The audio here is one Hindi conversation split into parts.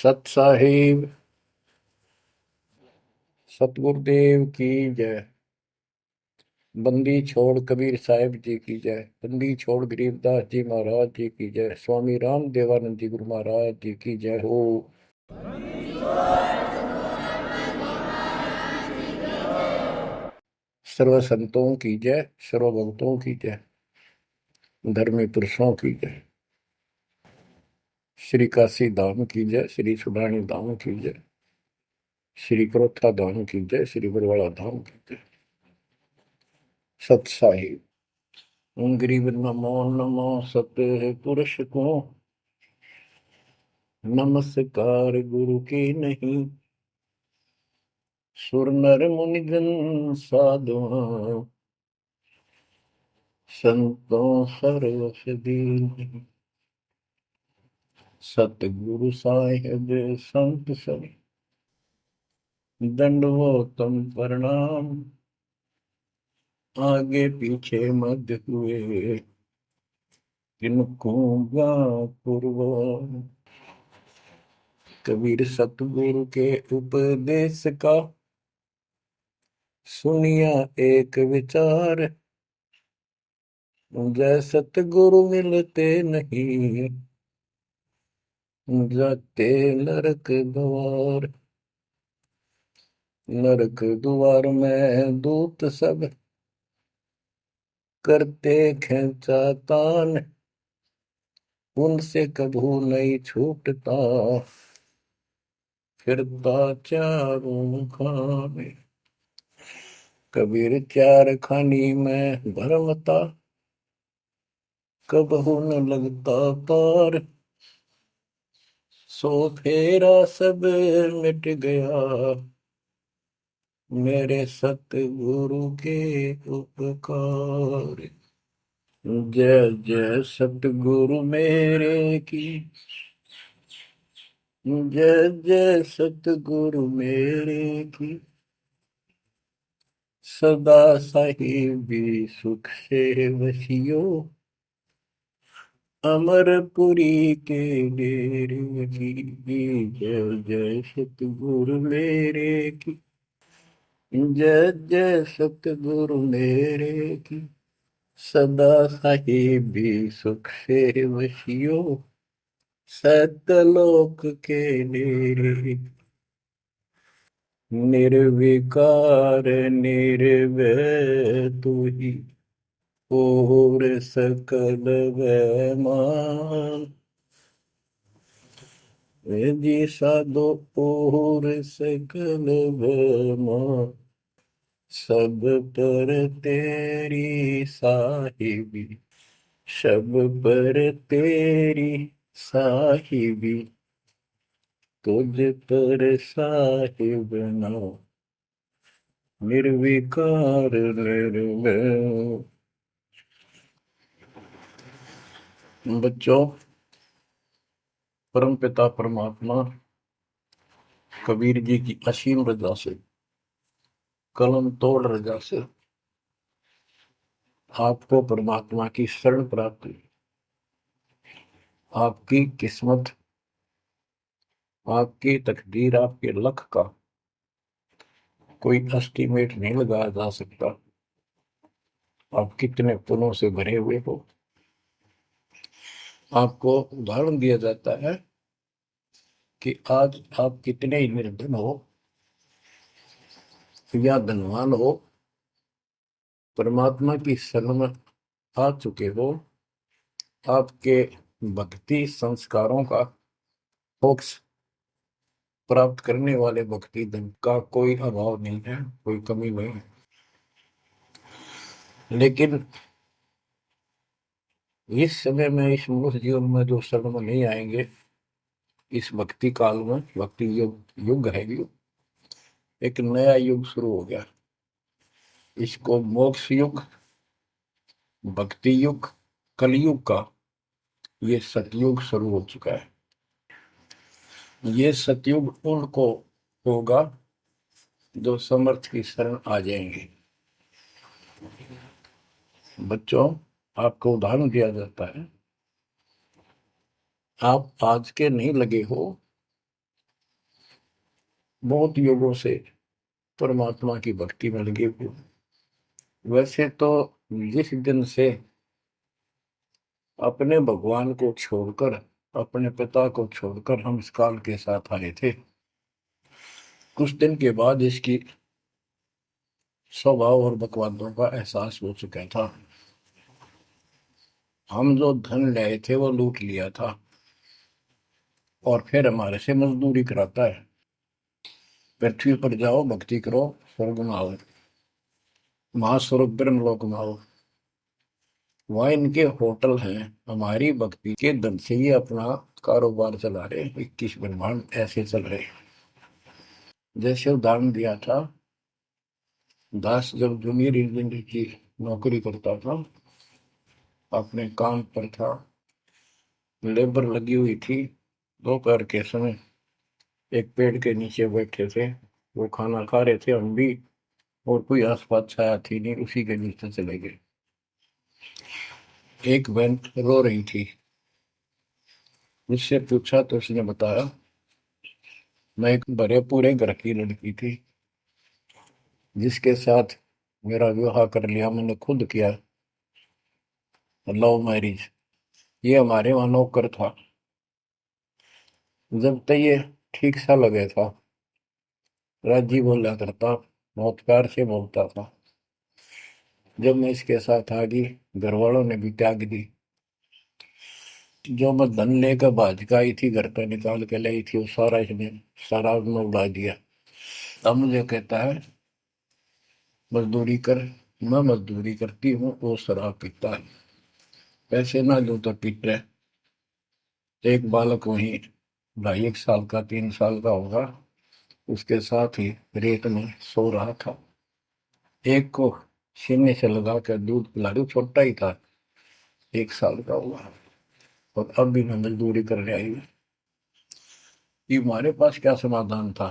सत साहिब सतगुरुदेव की जय। बंदी छोड़ कबीर साहिब जी की जय। बंदी छोड़ गरीबदास जी महाराज जी की जय। स्वामी राम देवानंद जी गुरु महाराज जी की जय हो। सर्व संतों की जय, सर्व भक्तों की जय, धर्मी पुरुषों की जय। श्री काशी धाम की जय, श्री सुडानी धाम की जय, श्री क्रोथा धाम की जय, श्री बरवाड़ा धाम की जय। सत साहिब गरीब नमो नमो सत पुरुष को नमस्कार गुरु की नहीं। सुर नर मुनिजन साधुआ संतों सर्वस दीन। सतगुरु साहिब संत सब दंडवतम प्रणाम। आगे पीछे मध्य हुए किनको पूर्व। कबीर सतगुरु के उपदेश का सुनिया एक विचार। जय सतगुरु मिलते नहीं जाते नरक द्वार। नरक द्वार में दूत सब करते खेचातान। उनसे कभू नहीं छूटता फिरता चारों खाने। कबीर चार खानी में भरमता कबहू न लगता पार। सो फेरा सब मिट गया मेरे सतगुरु के उपकार। जय जय सतगुरु मेरे की जय जय सतगुरु मेरे की। सदा साहिबी सुख से वसियो अमरपुरी के डेरे की। जय जय सतगुरु मेरे की जय जय सतगुरु मेरे की। सदा साहिबी सुख से वसियो सतलोक के डेरे। निर्विकार निर्भय तू ही और सकल वैमान। जी साधो और सकल वैमान। सब पर तेरी साहिबी सब पर तेरी साहिबी। तुझ पर साहिब ना निर्विकार निर्भय। बच्चों, परम पिता परमात्मा कबीर जी की असीम रजा से कलम तोड़ रजा से आपको परमात्मा की शरण प्राप्त हुई। आपकी किस्मत, आपकी तकदीर, आपके लक का कोई एस्टीमेट नहीं लगाया जा सकता। आप कितने पुण्यों से भरे हुए हो। आपको उदाहरण दिया जाता है कि आज आप कितने ही निर्धन हो या धनवान हो, परमात्मा की शरण में आ चुके हो। आपके भक्ति संस्कारों का मोक्ष प्राप्त करने वाले भक्ति धन का कोई अभाव नहीं है, कोई कमी नहीं है। लेकिन इस समय में, इस मनुष्य जीवन में जो शरण में नहीं आएंगे, इस भक्ति काल में, भक्ति युग है, एक नया युग शुरू हो गया। इसको मोक्ष युग, भक्ति युग, कलयुग का ये सतयुग शुरू हो चुका है। ये सतयुग उनको होगा जो समर्थ की शरण आ जाएंगे। बच्चों, आपको उदाहरण दिया जाता है। आप आज के नहीं लगे हो, बहुत युगों से परमात्मा की भक्ति में लगे हुए। वैसे तो जिस दिन से अपने भगवान को छोड़कर, अपने पिता को छोड़कर हम इस काल के साथ आए थे, कुछ दिन के बाद इसकी स्वभाव और बकवादों का एहसास हो चुका था। हम जो धन लाए थे वो लूट लिया था और फिर हमारे से मजदूरी कराता है। पृथ्वी पर जाओ, भक्ति करो, स्वर्ग में आओ, महास्वर्ग ब्रह्मलोक में आओ। वहाँ इनके होटल हैं, हमारी भक्ति के धन से ही अपना कारोबार चला रहे। 21 ब्रह्मांड ऐसे चल रहे। जैसे उदाहरण दिया था, दास जब जूनियर इंजीनियर की नौकरी करता था, अपने काम पर था, लेबर लगी हुई थी, दोपहर के समय एक पेड़ के नीचे बैठे थे, वो खाना खा रहे थे, हम भी, और कोई आसपास छाया थी नहीं, उसी के नीचे चले गए। एक बहन रो रही थी, उससे पूछा तो उसने बताया, मैं एक बड़े पूरे घर की लड़की थी जिसके साथ मेरा विवाह कर लिया, मैंने खुद किया, लव मैरिज। ये हमारे वहां नौकर था। जब तक ये ठीक सा लगे था, राजी बोला करता, बहुत प्यार से बोलता था। जब मैं इसके साथ आ गई, घर वालों ने भी त्याग दी। जो मैं धन लेकर भाज का आई थी, घर पे निकाल के लाई थी, वो सारा इसने, सारा उसने उड़ा दिया। अब मुझे कहता है मजदूरी कर। मैं मजदूरी करती हूँ, वो शराब पीता है, पैसे ना दूं तो पीट रहे। एक बालक वहीं 2.5 साल का, 3 साल का होगा, उसके साथ ही रेत में सो रहा था। एक को सीने से लगा कर दूध पिला दूं, छोटा ही था, 1 साल का हुआ, और अब भी मैं मजदूरी करने आई हूँ। कि हमारे पास क्या समाधान था।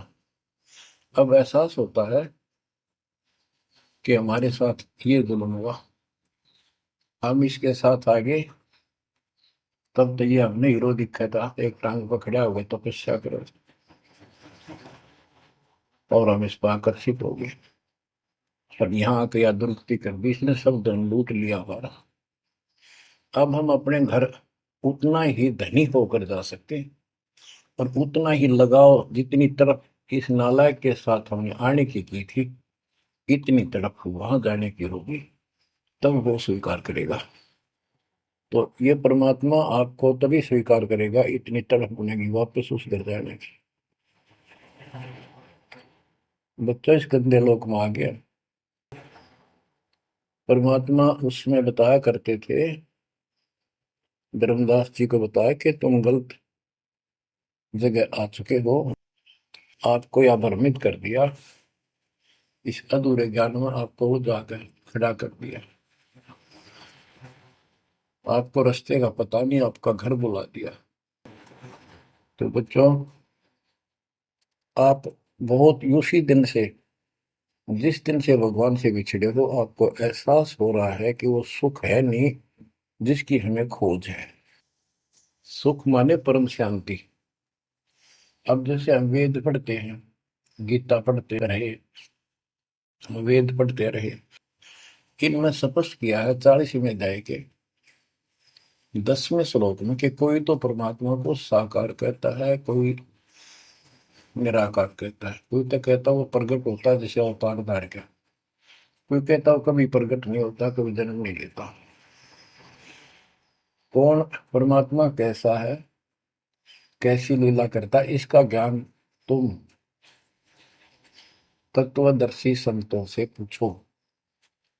अब एहसास होता है कि हमारे साथ ये जुल्म हुआ, हम इसके साथ आगे, तब तो ये हमने हीरो दिखा था, एक टांग पकड़ा हुआ तपस्या करो, और हम इस पर आकर्षित हो गए। और यहाँ आके या दुरुस्ती कर दी, इसने सब धन लूट लिया हमारा। अब हम अपने घर उतना ही धनी होकर जा सकते हैं, और उतना ही लगाव जितनी तरफ इस नालायक के साथ हमने आने की थी, इतनी तरफ वहां जाने की होगी, तब वो स्वीकार करेगा। तो ये परमात्मा आपको तभी स्वीकार करेगा, इतनी तरफ बनेगी वापस उस घर जाने की। बच्चा इस गंदे लोक में आ गया। परमात्मा उसमें बताया करते थे, धर्मदास जी को बताया कि तुम गलत जगह आ चुके हो, आपको या भ्रमित कर दिया, इस अधूरे ज्ञान में आपको वो जाकर खड़ा कर दिया, आपको रास्ते का पता नहीं, आपका घर बुला दिया। तो बच्चों, आप बहुत उसी दिन से, जिस दिन से भगवान से बिछड़े हो, आपको एहसास हो रहा है कि वो सुख है नहीं जिसकी हमें खोज है। सुख माने परम शांति। अब जैसे हम वेद पढ़ते हैं, गीता पढ़ते रहे, वेद पढ़ते रहे, इनमें स्पष्ट किया है 40वें अध्याय के 10वें श्लोक में कि कोई तो परमात्मा को साकार कहता है, कोई निराकार कहता है, कोई तो कहता है वो प्रकट होता है जैसे अवतार धार के, कोई कहता है कभी प्रकट नहीं होता, कभी जन्म नहीं लेता। कौन परमात्मा कैसा है, कैसी लीला करता है, इसका ज्ञान तुम तत्वदर्शी संतों से पूछो।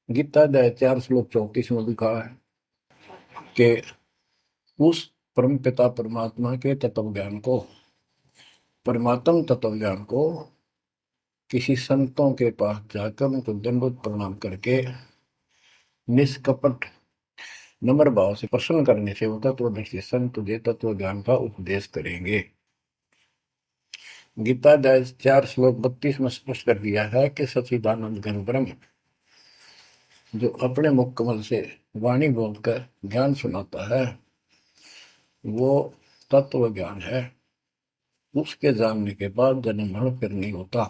गीता अध्याय 4 श्लोक 34 में लिखा है कि उस परम पिता परमात्मा के तत्व ज्ञान को, परमात्म तत्व ज्ञान को किसी संतों के पास जाकर उनको दंडवत प्रणाम करके निष्कपट नम्र भाव से प्रसन्न करने से वो तत्वदर्शी संत तुझे तत्व ज्ञान का उपदेश करेंगे। गीता अध्याय 4 श्लोक 32 में स्पष्ट कर दिया है कि सच्चिदानंद घन ब्रह्म जो अपने मुख कमल से वाणी बोलकर ज्ञान सुनाता है, वो तत्व ज्ञान है। उसके जानने के बाद जन्म मरण फिर नहीं होता।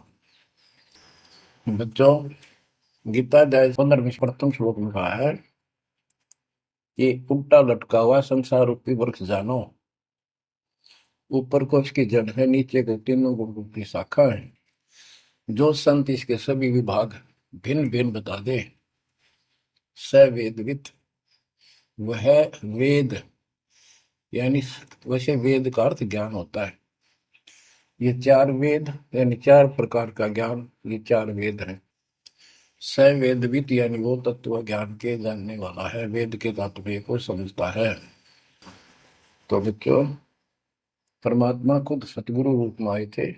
बच्चों, गीता अध्याय 15 में प्रथम श्लोक में कहा है कि उल्टा लटका हुआ संसार रूपी वृक्ष जानो, ऊपर को इसकी जड़ है, नीचे को तीनों गुण की शाखा है। जो संत इसके सभी विभाग भिन्न भिन्न बता दे, स वेदविद, वह वेद, यानी वैसे वेद का अर्थ ज्ञान होता है। ये चार वेद यानी चार प्रकार का ज्ञान, ये चार वेद हैं। स वेदविद यानी वो तत्व ज्ञान के जानने वाला है, वेद के तात्पर्य को समझता है। तो बच्चों, परमात्मा खुद सतगुरु रूप में आए थे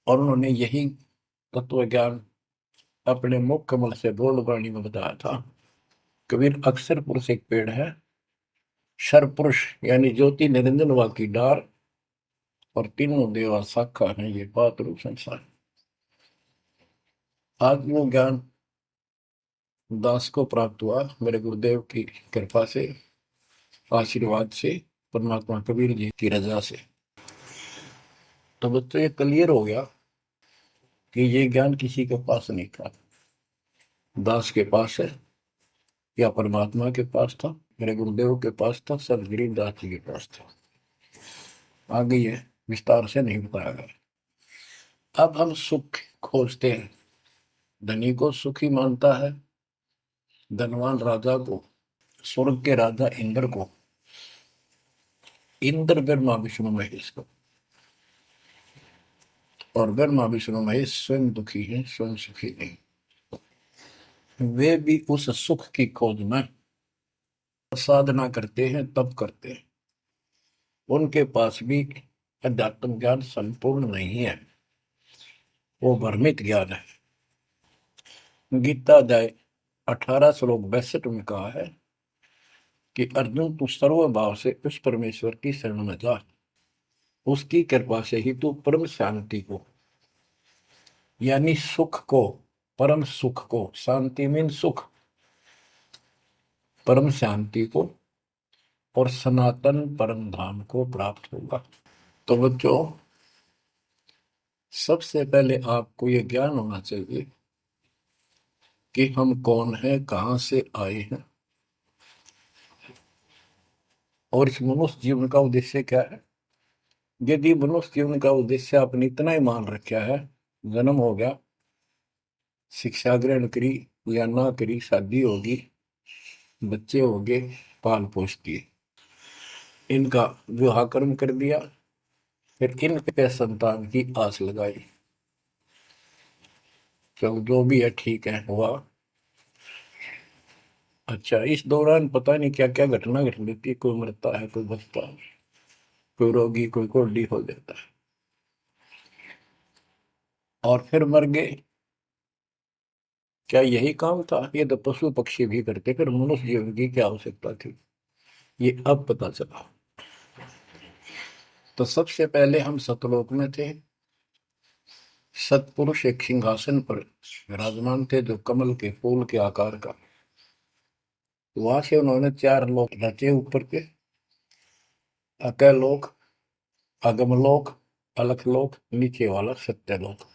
और उन्होंने यही तत्व ज्ञान अपने मुख कमल से बोल वाणी में बताया था। कबीर अक्षर पुरुष एक पेड़ है, शर पुरुष यानी ज्योति निरंजन वा की डार, और तीनों देवा शाखा है, ये बात रूप संसार। आज वो ज्ञान दास को प्राप्त हुआ मेरे गुरुदेव की कृपा से, आशीर्वाद से, परमात्मा कबीर जी की रजा से। तो बच्चों, ये क्लियर हो गया कि ये ज्ञान किसी के पास नहीं था, दास के पास है या परमात्मा के पास था, मेरे गुरुदेव के पास था, सदगिरी दास जी के पास था। आगे ये विस्तार से नहीं बताया गया। अब हम सुख खोजते हैं। धनी को सुखी मानता है, धनवान राजा को, स्वर्ग के राजा इंद्र को, इंद्र ब्रह्मा विष्णु महेश को, और ब्रह्मा विष्णु महेश स्वयं दुखी है, स्वयं सुखी नहीं। वे भी उस सुख की खोज में साधना करते हैं, तप करते हैं। उनके पास भी अध्यात्म ज्ञान संपूर्ण नहीं है, वो भ्रमित ज्ञान है। गीता अध्याय 18 श्लोक 62 में कहा है कि अर्जुन, तू सर्व भाव से उस परमेश्वर की शरण में जा, उसकी कृपा से ही तू परम शांति को, यानी सुख को, परम सुख को, शांति मीन सुख, परम शांति को और सनातन परम धाम को प्राप्त होगा। तो बच्चों, सबसे पहले आपको यह ज्ञान होना चाहिए कि हम कौन हैं, कहां से आए हैं, और इस मनुष्य जीवन का उद्देश्य क्या है। यदि मनुष्य जीवन का उद्देश्य आपने इतना ही मान रखा है, जन्म हो गया, शिक्षा ग्रहण करी या ना करी, शादी होगी, बच्चे हो गए, पाल पोस दिए, इनका विवाह कर्म कर दिया, फिर इनके संतान की आस लगाई, चलो जो भी है ठीक है, हुआ। अच्छा, इस दौरान पता नहीं क्या क्या घटना घट लेती है, कोई मरता है, कोई बचता है, कोई रोगी, कोई कोल्डी हो जाता है, और फिर मर गए। क्या यही काम था? ये तो पशु पक्षी भी करते, फिर मनुष्य जीवन की क्या आवश्यकता थी, ये अब पता चला। तो सबसे पहले हम सतलोक में थे, सतपुरुष एक सिंहासन पर विराजमान थे जो कमल के फूल के आकार का। वहां से उन्होंने चार लोक रचे ऊपर के, अकलोक, अगमलोक, अलखलोक, नीचे वाला सत्यलोक।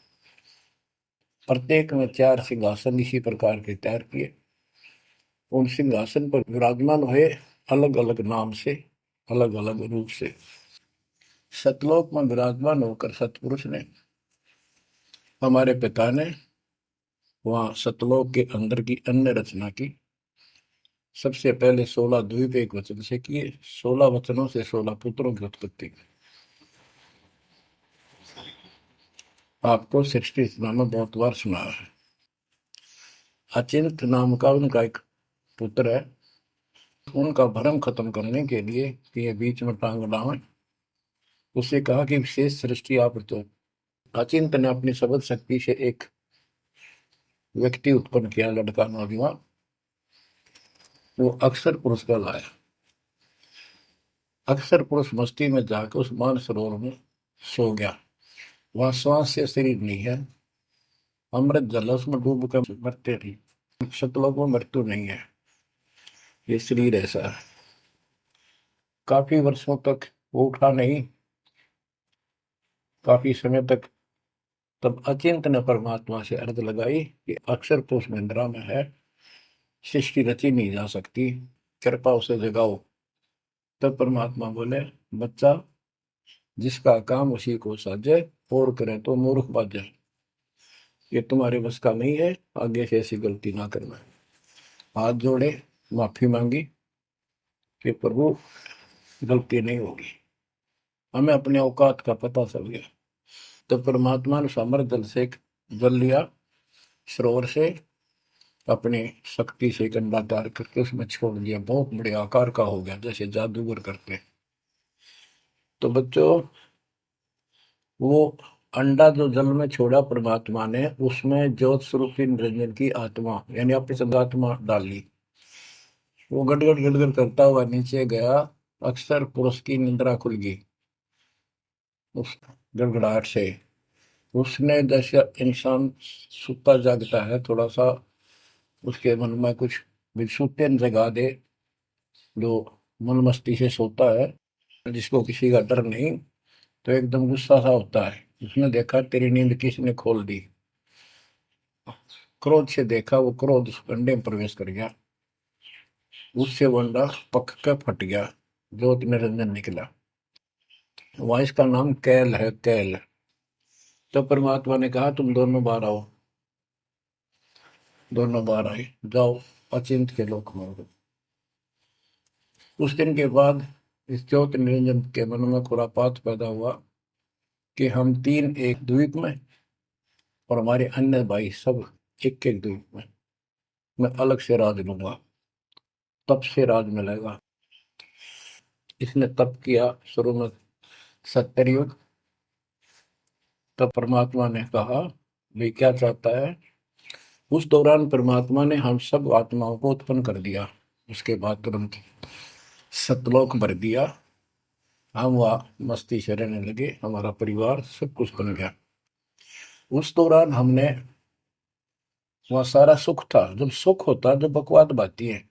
प्रत्येक में चार सिंहासन इसी प्रकार के तैयार किए। उन सिंहासन पर विराजमान हुए अलग अलग नाम से, अलग अलग रूप से। सतलोक में विराजमान होकर सतपुरुष ने, हमारे पिता ने वहां सतलोक के अंदर की अन्य रचना की। सबसे पहले 16 द्वीप एक वचन से किए, 16 वचनों से 16 पुत्रों की उत्पत्ति की। आपको सृष्टि रचना में बहुत बार सुना है। अचिंत नाम का उनका एक पुत्र है, उनका भ्रम खत्म करने के लिए कि ये बीच में टांग डालें, उसे कहा कि विशेष सृष्टि आप तो। अचिंत ने अपनी शब्द शक्ति से एक व्यक्ति उत्पन्न किया, लड़का नौजवान, वो अक्षर पुरुष का लाया। अक्षर पुरुष मस्ती में जाकर उस मान सरोवर में सो गया। वहां श्वास से शरीर नहीं है, अमृत जल उसमें डूब कर मरते नहीं। सतलोक में मृत्यु नहीं है, ये शरीर ऐसा है। काफी वर्षों तक वो उठा नहीं, काफी समय तक। तब अचिंत ने परमात्मा से अर्ज लगाई कि अक्षर तो उस निंद्रा में है, सृष्टि रची नहीं जा सकती, कृपा उसे जगाओ। तब परमात्मा बोले, बच्चा, जिसका काम उसी को साजे, और करें तो मूर्ख बाजे। ये तुम्हारे बस का नहीं है, आगे से ऐसी गलती ना करना। हाथ जोड़े, माफी मांगी कि प्रभु गलती नहीं होगी, हमें अपने औकात का पता चल गया। तो परमात्मा ने समर जल से जल लिया, सरोवर से, अपनी शक्ति से एक अंडा तैयार करके उसमें छोड़ दिया। बहुत बड़े आकार का हो गया, जैसे जादूगर करते। तो बच्चों, वो अंडा जो जल में छोड़ा परमात्मा ने, उसमें ज्योत स्वरूपी निरंजन की आत्मा यानी अपनी संगात्मा डाली। वो गड़गड़ गड़गड़ करता हुआ नीचे गया। अक्सर पुरुष की निंद्रा खुल गई उस गड़गड़ाहट से। उसने, जैसे इंसान सुता जागता है, थोड़ा सा उसके मन में कुछ विक्षुप्ति जगा दे, जो मन मस्ती से सोता है, जिसको किसी का डर नहीं, तो एकदम गुस्सा सा होता है। उसने देखा तेरी नींद किसने खोल दी। क्रोध से देखा, वो क्रोध उस अंडे में प्रवेश कर गया। उससे वो अंडा पक कर फट गया, ज्योत निरंजन निकला। वहां इसका नाम कैल है, कैल। तो परमात्मा ने कहा, तुम दोनों बाहर आओ। दोनों बाहर आए, जाओ अचिंत के लोक में। उस दिन के बाद इस ज्योति निरंजन के मन में खुरापात पैदा हुआ कि हम तीन एक द्वीप में, और हमारे अन्य भाई सब एक एक द्वीप में। मैं अलग से राज लूंगा, तप से राज मिलेगा। इसने तप किया शुरू में, सत्तर युग। तब परमात्मा ने कहा, भाई क्या चाहता है। उस दौरान परमात्मा ने हम सब आत्माओं को उत्पन्न कर दिया। उसके बाद तुरंत सतलोक भर दिया। हम वहाँ मस्ती से रहने लगे, हमारा परिवार सब कुछ बन गया। उस दौरान हमने, वहाँ सारा सुख था। जब सुख होता, जब बकवाद बाती है।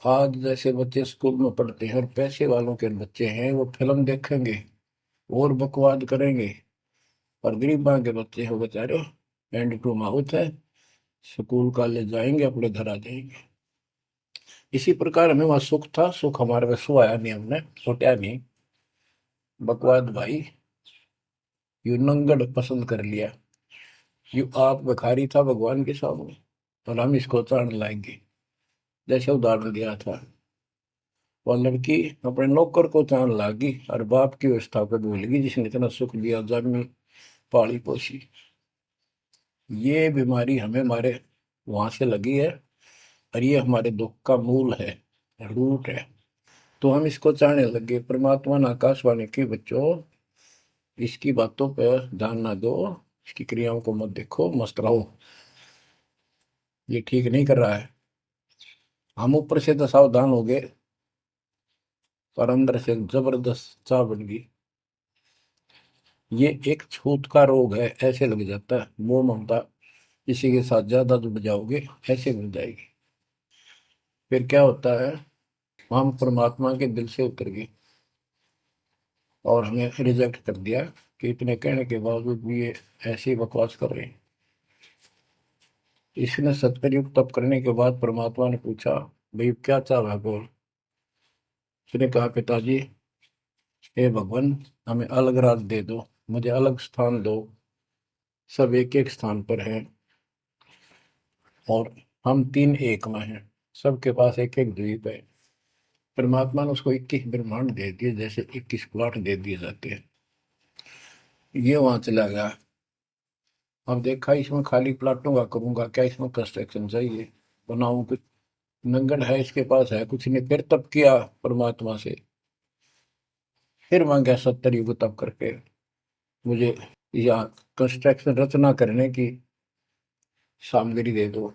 आज जैसे बच्चे स्कूल में पढ़ते हैं और पैसे वालों के बच्चे हैं, वो फिल्म देखेंगे और बकवाद करेंगे। और गरीबां के बच्चे हो बेचारे, एंड टू माउथ है, स्कूल कॉलेज जाएंगे, अपने घर आ जाएंगे। इसी प्रकार हमें वहां सुख था। सुख हमारे में सो आया नहीं, हमने सोचा नहीं। बकवाद भाई, यू नंगड़ पसंद कर लिया। यू आप भिखारी था भगवान के सामने, और हम इसको ताड़ लाएंगे। जैसे उदाहरण दिया था, वह लड़की अपने नौकर को चांद लागी और बाप की व्यवस्था को भूल गई, जिसने इतना सुख दिया, जन्मी पाली पोसी। ये बीमारी हमें हमारे वहां से लगी है, और ये हमारे दुख का मूल है, रूट है। तो हम इसको चाहने लगे। परमात्मा ने आकाशवाणी की, बच्चों इसकी बातों पर ध्यान ना दो, इसकी क्रियाओं को मत देखो, मस्त रहो, ये ठीक नहीं कर रहा है। हम ऊपर से तो सावधान हो गए, पर अंदर से जबरदस्त चाह बन गई। ये एक छूत का रोग है, ऐसे लग जाता है। मोह ममता किसी के साथ ज्यादा जुड़ जाओगे, ऐसे मिल जाएगी। फिर क्या होता है, हम परमात्मा के दिल से उतर गए और हमें रिजेक्ट कर दिया कि इतने कहने के बावजूद भी ये ऐसी बकवास कर रहे हैं। इसने सत्कर्युग तप करने के बाद परमात्मा ने पूछा, भाई क्या चाह रहा है, बोल। उसने कहा, पिताजी, हे भगवान, हमें अलग राज दे दो, मुझे अलग स्थान दो। सब एक एक स्थान पर हैं, और हम तीन एक में हैं। सबके पास एक एक द्वीप है। परमात्मा ने उसको 21 ब्रह्मांड दे दिए, जैसे 21 प्लॉट दे दिए जाते हैं। ये वहां चला गया। अब देखा, इसमें खाली प्लाटों का करूंगा क्या, इसमें कंस्ट्रक्शन चाहिए, बनाऊं कुछ। नंगन है, इसके पास है कुछ नहीं। फिर तप किया परमात्मा से, फिर मांगा 70 युग तप करके, मुझे या कंस्ट्रक्शन रचना करने की सामग्री दे दो।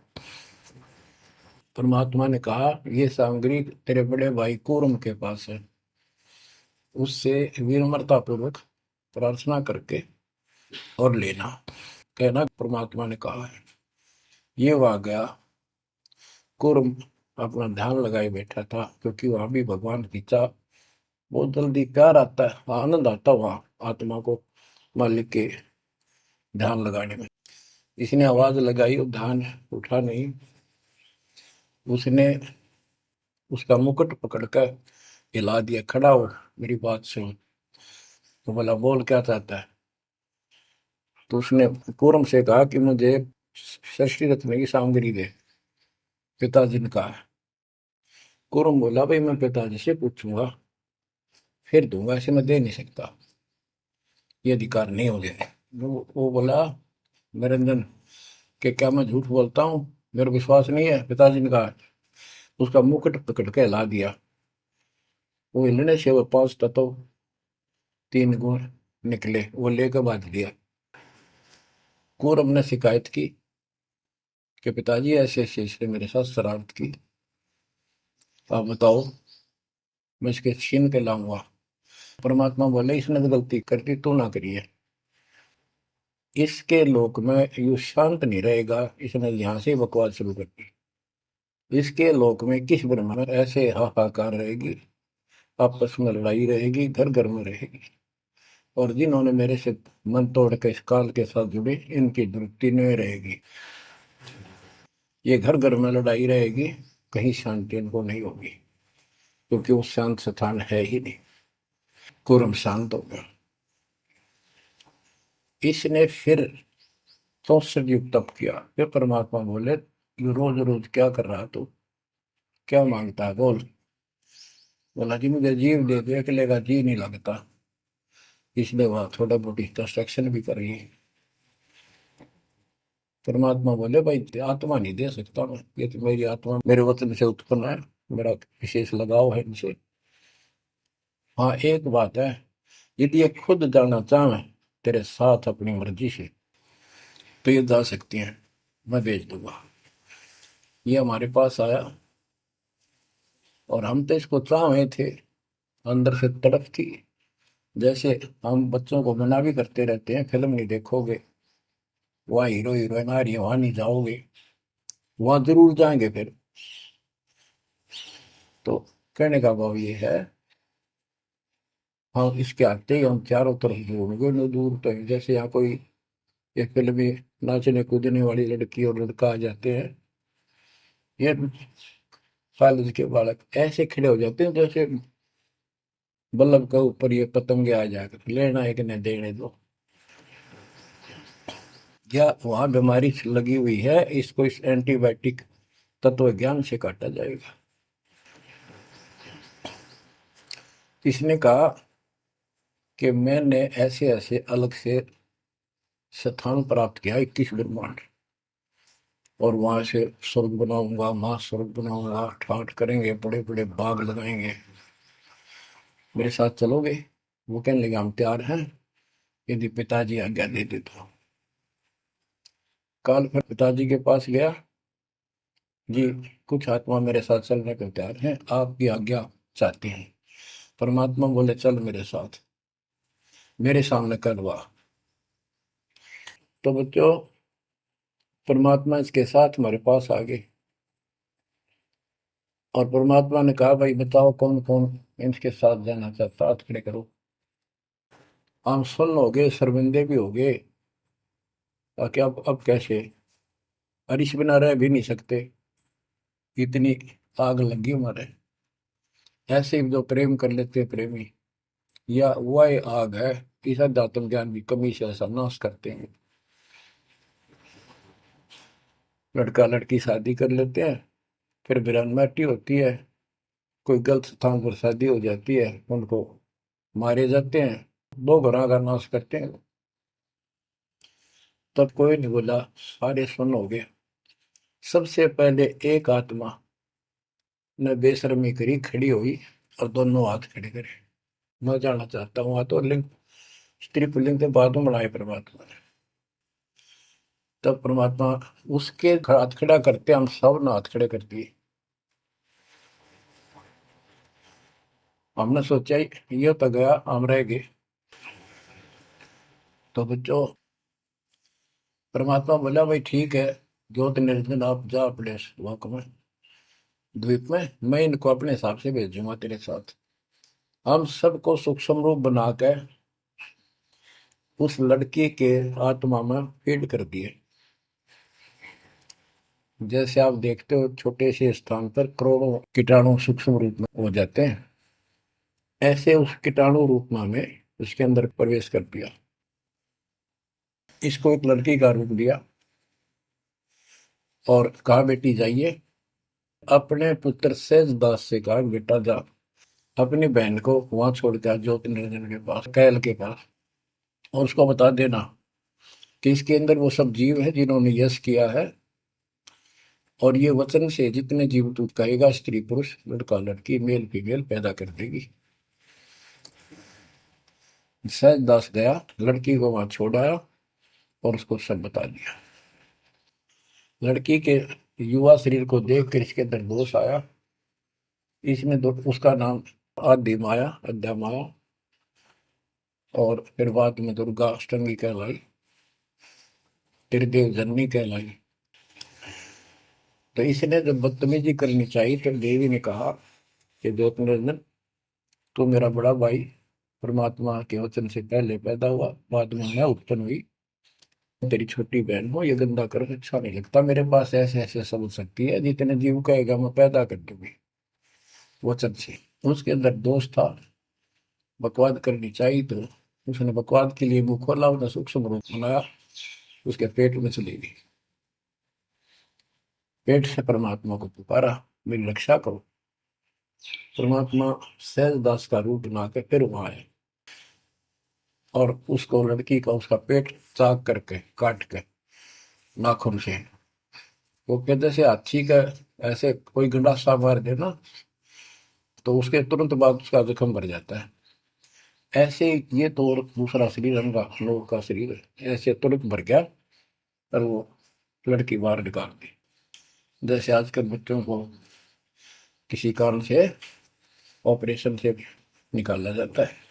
परमात्मा ने कहा, ये सामग्री तेरे बड़े भाई कूर्म के पास है, उससे विनम्रता पूर्वक प्रार्थना करके और लेना, कहना परमात्मा ने कहा है। ये वहां गया। कूर्म अपना ध्यान लगाए बैठा था, क्योंकि वहां भी भगवान की चाह, बहुत जल्दी प्यार आता है, आनंद आता है वहां आत्मा को। मालिक के ध्यान लगाने में। इसने आवाज लगाई और ध्यान उठा नहीं। उसने उसका मुकुट पकड़कर हिला दिया, खड़ा हो, मेरी बात सुन। तो बोला, बोल क्या चाहता है? तो उसने कूर्म से कहा कि मुझे षष्ठी रत्न की सामग्री दे, पिताजी ने कहा। कूर्म बोला, भाई मैं पिताजी से पूछूंगा फिर दूंगा, ऐसे मैं दे नहीं सकता, ये अधिकार नहीं हो गया। वो बोला, निरंजन, कि क्या मैं झूठ बोलता हूँ? मेरा विश्वास नहीं है? पिताजी ने कहा। उसका मुकुट पकड़ के हिला दिया। वो हिलने से वो 5 तत्व 3 गुण निकले, वो लेकर बांध दिया। कूर्म ने शिकायत की कि पिताजी ऐसे ऐसे इसने मेरे साथ शरारत की, आप बताओ, मैं इसके छीन के लाऊंगा। परमात्मा बोले, इसने तो गलती कर दी, तू ना करिए। इसके लोक में यू शांत नहीं रहेगा, इसने यहां से बकवास शुरू कर दी। इसके लोक में किस ब्रह्म में ऐसे हाहाकार रहेगी, आपस में लड़ाई रहेगी, घर घर में रहेगी। और जिन्होंने मेरे से मन तोड़ के इस काल के साथ जुड़े, इनकी दुरुक्ति नहीं रहेगी। ये घर घर में लड़ाई रहेगी, कहीं शांति इनको नहीं होगी, क्योंकि वो शांत स्थान है ही नहीं। कुरम शांत हो गया। इसने फिर 64 युग तप किया। फिर परमात्मा बोले, ये रोज रोज क्या कर रहा तू, क्या मांगता है, बोल। बोला, जी मुझे जीव दे दे, अकेले का जी नहीं लगता, इसलिए वहां थोड़ा मोटी कंस्ट्रक्शन भी कर रही है। परमात्मा बोले, भाई आत्मा नहीं दे सकता मैं, ये तो मेरी आत्मा मेरे वतन से उत्पन्न है, मेरा विशेष लगाव है इनसे। हाँ, एक बात है, यदि ये खुद जाना चाहे तेरे साथ अपनी मर्जी से, तो ये जा सकती हैं, मैं भेज दूंगा। ये हमारे पास आया और हम तो इसको चाहे थे, अंदर से तड़प थी। जैसे हम बच्चों को मना भी करते रहते हैं, फिल्म नहीं देखोगे, वहाँ हीरो हीरोइन आ रही है, वहां नहीं जाओगे, वहां जरूर जाएंगे फिर। तो कहने का भाव ये है, हाँ, इसके आते ही हम चारों तरफ ढूंढोगे न दूर तक। जैसे यहाँ कोई एक फिल्म में नाचने कूदने वाली लड़की और लड़का आ जाते हैं, ये कॉलेज के बालक ऐसे खड़े हो जाते हैं जैसे बल्लभ के ऊपर ये पतंगे आ जाकर, लेना एक ने देने दो। या वहां बीमारी लगी हुई है, इसको इस एंटीबायोटिक तत्व ज्ञान से काटा जाएगा। इसने कहा कि मैंने ऐसे ऐसे अलग से स्थान प्राप्त किया, 21 ब्रह्मांड, और वहां से स्वर्ग बनाऊंगा, मां स्वर्ग बनाऊंगा, ठाठ करेंगे, बड़े बड़े बाग लगाएंगे, मेरे साथ चलोगे? वो कहने लगे, हम तैयार हैं, यदि पिताजी आज्ञा दे दे तो। काल फिर पिताजी के पास गया, जी कुछ आत्मा मेरे साथ चलने को तैयार हैं, आपकी आज्ञा चाहते हैं। परमात्मा बोले, चल मेरे साथ, मेरे सामने करवा। तो बच्चों, परमात्मा इसके साथ हमारे पास आ गए और परमात्मा ने कहा, भाई बताओ कौन कौन इनके साथ जाना चाहता, हाथ खड़े करो। हम सुन हो गए, शर्मिंदे भी हो गए, ताकि अब कैसे, अरिश बिना रह भी नहीं सकते, इतनी आग लगी हमारे। ऐसे ही जो प्रेम कर लेते हैं प्रेमी, या वह आग है, इस अध्यात्म ज्ञान की कमी से ऐसा नाश करते हैं। लड़का लड़की शादी कर लेते हैं, फिर वीरानमाटी होती है, कोई गलत स्थान पर शादी हो जाती है, उनको मारे जाते हैं, 2 घरों का नाश करते हैं। तब कोई नहीं बोला, सारे सुन हो गए। सबसे पहले एक आत्मा ने बेशर्मी करी, खड़ी हुई और दोनों हाथ खड़े करे, मैं जाना चाहता हूँ। हाथ और लिंग स्त्री पुल्लिंग के बाद में बनाए परमात्मा ने। तब परमात्मा उसके हाथ खड़ा करते, हम सब ने हाथ खड़े कर दिए। हमने सोचा ये तो गया, हम रह गए। तो बच्चों, परमात्मा बोला, भाई ठीक है, ज्योत निरंजन आप जा अपने लोक में, द्वीप में, मैं इनको अपने हिसाब से भेजूंगा तेरे साथ। हम सबको सूक्ष्म रूप बना के उस लड़की के आत्मा में फीड कर दिए। जैसे आप देखते हो छोटे से स्थान पर करोड़ों कीटाणु सूक्ष्म रूप में हो जाते हैं, ऐसे उस कीटाणु रूप में उसके अंदर प्रवेश कर दिया। इसको एक लड़की का रूप दिया और कहा बेटी जाइए, अपने पुत्र सहजदास से कहा बेटा जा अपनी बहन को वहां छोड़ के ज्योति निरंजन के पास, कैल के पास, और उसको बता देना कि इसके अंदर वो सब जीव है जिन्होंने यश किया है, और ये वचन से जितने जीव तू कहेगा स्त्री पुरुष लड़का लड़की मेल फीमेल पैदा कर देगी। सहजदास गया, लड़की को वहां छोड़ आया और उसको सब बता दिया। लड़की के युवा शरीर को देख कर इसके अंदर दोष आया। इसमें उसका नाम आदि माया, अद्या माया, और फिर बाद में दुर्गा अष्टंगी कहलाई, त्रिदेव जननी कहलाई। तो इसने जब बदतमीजी करनी चाहिए तो देवी ने कहा कि ज्योति निरंजन तू मेरा बड़ा भाई परमात्मा के वचन से पहले पैदा हुआ, बाद में मैं उत्पन्न हुई, तेरी छोटी बहन हो, ये गंदा कर अच्छा नहीं लगता, मेरे पास ऐसे ऐसे समझ सकती है, जितने जीव कहेगा मैं पैदा कर दूंगी वचन से। उसके अंदर दोष था, बकवाद करनी चाहिए, तो उसने बकवाद के लिए मुंह खोला, उसने सूक्ष्म रूप बनाया, उसके पेट में चली गई। पेट से परमात्मा को पुकारा मेरी रक्षा करो। परमात्मा सहजदास का रूप बना के फिर वहां आए और उसको लड़की का उसका पेट चाक करके काट के नाखून से, वो कहते से हाथी का ऐसे कोई गंडासा मार दे ना तो उसके तुरंत बाद उसका जख्म भर जाता है, ऐसे ये तो और दूसरा शरीर अंगा लोग का शरीर ऐसे तुरंत भर गया और वो लड़की बाहर निकाल दी। जैसे आजकल बच्चों को किसी कारण से ऑपरेशन से निकाला जाता है।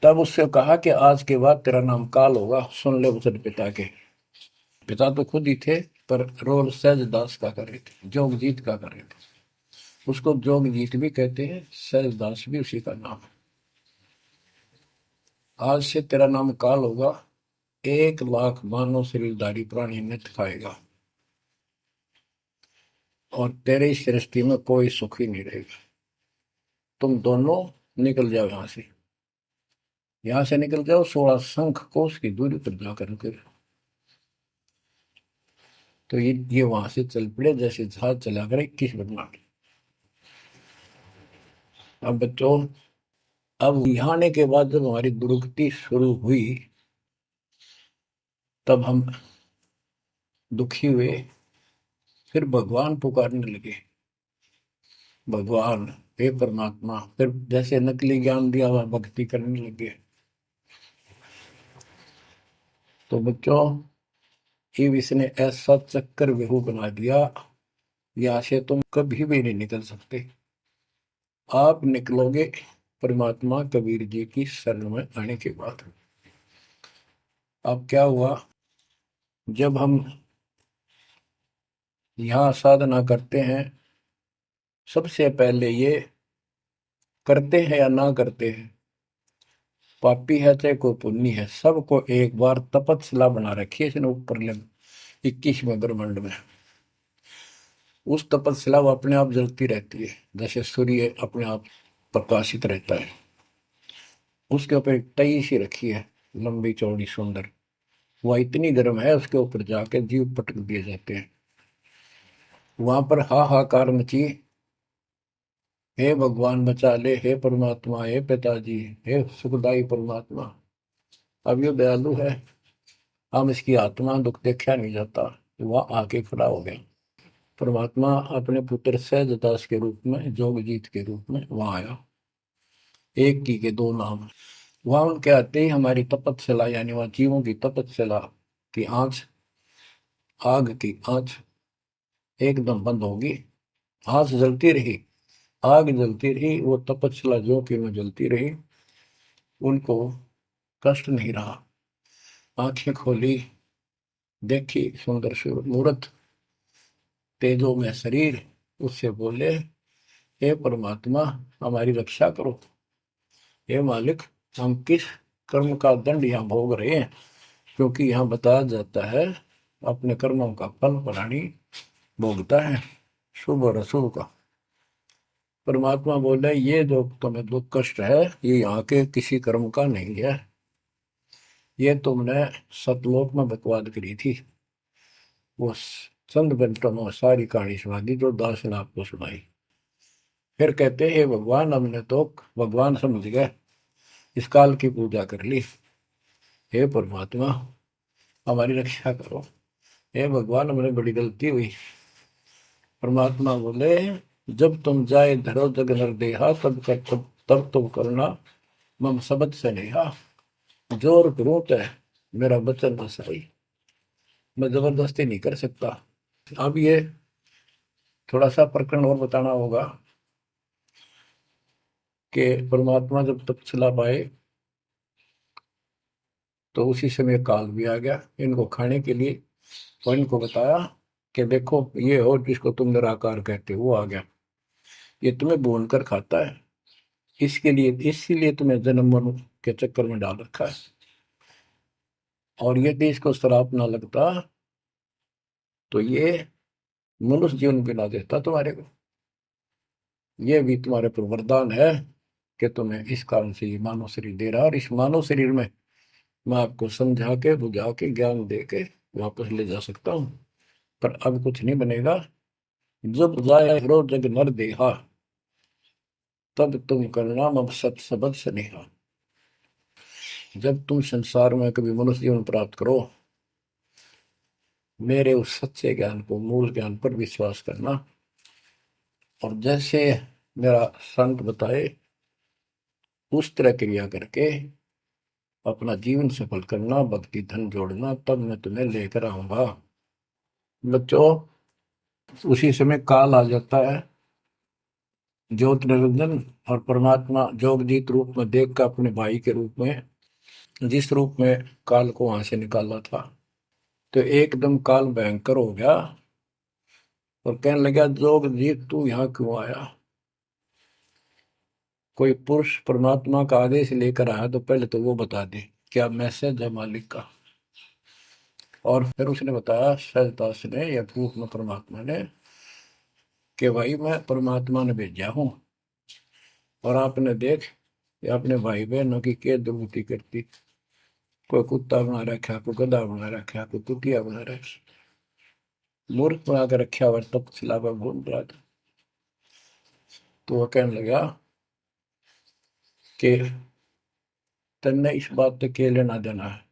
तब उससे कहा कि आज के बाद तेरा नाम काल होगा, सुन ले वचन पिता के। पिता तो खुद ही थे पर रोल सहजदास का कर रहे थे, जोगजीत का कर रहे थे, उसको जोगजीत भी कहते हैं, सहजदास भी उसी का नाम है। आज से तेरा नाम काल होगा, 1,00,000 मानव शरीरधारी प्राणी नित्य खाएगा और तेरे इस सृष्टि में कोई सुख ही नहीं रहेगा। तुम दोनों निकल जाओ यहां से निकल जाओ 16 शंख कोस की दूरी पर जाकर रुके। तो ये वहां से चल पड़े जैसे जहाज चला कर 21 ब्रह्मांड। अब बच्चों, अब यहाँ आने के बाद जब हमारी दुर्गति शुरू हुई तब हम दुखी हुए, फिर भगवान पुकारने लगे, भगवान हे परमात्मा, फिर जैसे नकली ज्ञान दिया हुआ भक्ति करने लगे। तो बच्चों, शिव इसने ऐसा चक्कर व्यू बना दिया, यहाँ से तुम कभी भी नहीं निकल सकते। आप निकलोगे परमात्मा कबीर जी की शरण में आने के बाद। अब क्या हुआ, जब हम यहाँ साधना करते हैं, सबसे पहले ये करते हैं या ना करते हैं, पापी है चाहे कोई पुण्य है, सबको एक बार तपस्या बना रखी है इसने ऊपर 21वें ब्रह्मांड में। उस तपस्या वो अपने आप जलती रहती है, जैसे सूर्य अपने आप प्रकाशित रहता है। उसके ऊपर एक तई सी रखी है, लंबी चौड़ी सुंदर, वह इतनी गर्म है उसके ऊपर जाके जीव पटक दिए जाते हैं। वहां पर हाहाकार मची, हे भगवान बचा ले, हे परमात्मा, हे पिताजी, हे सुखदाई परमात्मा। अब ये दयालु है, हम इसकी आत्मा दुख देखा नहीं जाता, वह आके खड़ा हो गया। परमात्मा अपने पुत्र सहजदास के रूप में, जोगजीत के रूप में वहां आया। एक की के दो नाम। वहां उनके आते ही हमारी तपस्या, यानी वहां जीवों की तपस्या की आंच, आग की आंच एकदम बंद होगी। आंच जलती रही, आग जलती रही, वो तपस्या जो कि में जलती रही, उनको कष्ट नहीं रहा। आंखें खोली, देखी सुंदर मूर्त, तेजो में शरीर, उससे बोले हे परमात्मा हमारी रक्षा करो, हे मालिक, हम किस कर्म का दंड यहाँ भोग रहे हैं, क्योंकि यहाँ बताया जाता है अपने कर्मों का फल प्राणी भोगता है, शुभ और अशुभ का। परमात्मा बोले ये जो तुम्हें दुख कष्ट है ये यहाँ के किसी कर्म का नहीं है, ये तुमने सतलोक में बकवाद करी थी। वो चंद घंटों में सारी कहानी सुना दी जो दास ने आपको सुनाई। फिर कहते हैं भगवान, हमने तो भगवान समझ गए, इस काल की पूजा कर ली। हे परमात्मा, हमारी रक्षा करो। हे भगवान, हमने बड़ी गलती हुई। परमात्मा बोले जब तुम जाए धरो जग नर देहा, तब तुम करना मम शब्द से नेहा। जोर करूं है मेरा वचन न सही, मैं जबरदस्ती नहीं कर सकता। अब ये थोड़ा सा प्रकरण और बताना होगा कि परमात्मा जब तपस्या पाए तो उसी समय काल भी आ गया इनको खाने के लिए, और इनको बताया कि देखो ये हो जिसको तुम निराकार कहते हो वो आ गया, ये तुम्हें भून कर खाता है, इसके लिए इसीलिए तुम्हें जन्म मरण के चक्कर में डाल रखा है। और यदि इसको श्राप ना लगता तो ये मनुष्य जीवन भी ना देता तुम्हारे को। ये भी तुम्हारे पर वरदान है कि तुम्हें इस कारण से ये मानव शरीर दे रहा है, और इस मानव शरीर में मैं आपको समझा के बुझा के ज्ञान दे के वापस ले जा सकता हूँ। पर अब कुछ नहीं बनेगा। जब जाए रो जग नर देहा, तब तुम करना मम सत सबद स्नेहा। जब तुम संसार में कभी मनुष्य जीवन प्राप्त करो, मेरे उस सच्चे ज्ञान को, मूल ज्ञान पर विश्वास करना, और जैसे मेरा संत बताए उस तरह क्रिया करके अपना जीवन सफल करना, भक्ति धन जोड़ना, तब मैं तुम्हें लेकर आऊंगा। बच्चों, उसी समय काल आ जाता है ज्योत निरंजन, और परमात्मा जोगजीत रूप में देख कर अपने भाई के रूप में, जिस रूप में काल को वहां से निकाला था, तो एकदम काल भयंकर हो गया और कहने लगा जोगजीत तू यहाँ क्यों आया। कोई पुरुष परमात्मा का आदेश लेकर आया तो पहले तो वो बता दे क्या मैसेज है मालिक का। और फिर उसने बताया सहजदास ने या रूप में परमात्मा ने कि भाई मैं परमात्मा ने भेजा हूं, और आपने देख ये अपने भाई बहनों की क्या दुर्गति करती, कोई कुत्ता बना रखा, कोई गधा बना रखा, कोई कुतिया बना रखा, मूर्ख बना कर रखा हुआ, तब सिलावा घूम रहा था। तो वह कहने लगा कि तन्ने इस बात से के लेना देना है